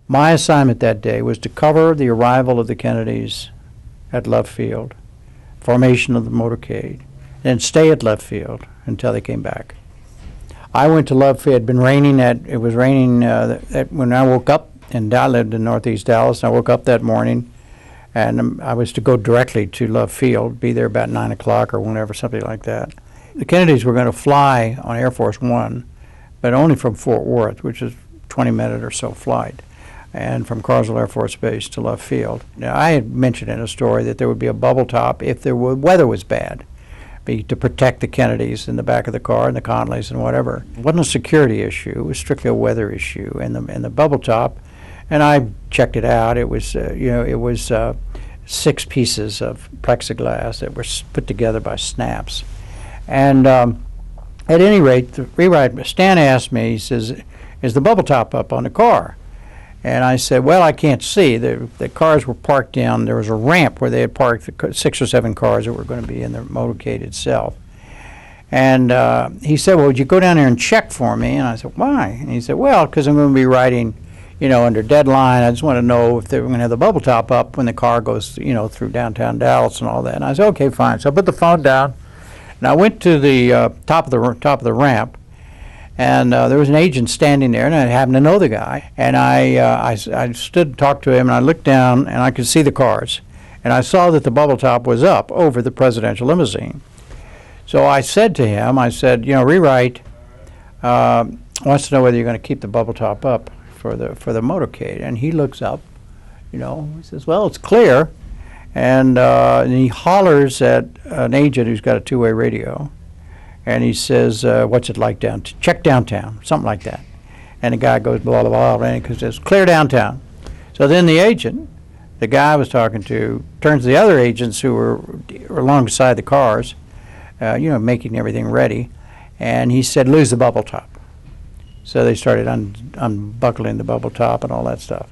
My assignment that day was to cover the arrival of the Kennedys at Love Field, formation of the motorcade, and stay at Love Field until they came back. I went to Love Field. It had been raining. It was raining when I woke up, and I lived in northeast Dallas. And I woke up that morning, and I was to go directly to Love Field, be there about 9 o'clock or whenever, something like that. The Kennedys were going to fly on Air Force One, but only from Fort Worth, which is 20-minute or so flight, and from Carswell Air Force Base to Love Field. Now, I had mentioned in a story that there would be a bubble top if the weather was bad, to protect the Kennedys in the back of the car and the Conleys and whatever. It wasn't a security issue. It was strictly a weather issue. And the bubble top, and I checked it out. It was, it was 6 pieces of plexiglass that were put together by snaps. And at any rate, the rewrite, Stan asked me, he says, is the bubble top up on the car? And I said, well, I can't see. The cars were parked down. There was a ramp where they had parked the 6 or 7 cars that were going to be in the motorcade itself. And he said, well, would you go down there and check for me? And I said, why? And he said, well, because I'm going to be riding, under deadline. I just want to know if they were going to have the bubble top up when the car goes, through downtown Dallas and all that. And I said, okay, fine. So I put the phone down, and I went to the top of the ramp. And there was an agent standing there, and I happened to know the guy. And I stood and talked to him, and I looked down, and I could see the cars. And I saw that the bubble top was up over the presidential limousine. So I said to him, Rewrite wants to know whether you're going to keep the bubble top up for the motorcade. And he looks up, he says, well, it's clear. And he hollers at an agent who's got a 2-way radio. And he says, what's it like check downtown, something like that. And the guy goes, blah, blah, blah, and he says, clear downtown. So then the agent, the guy I was talking to, turns to the other agents who were alongside the cars, making everything ready, and he said, lose the bubble top. So they started unbuckling the bubble top and all that stuff.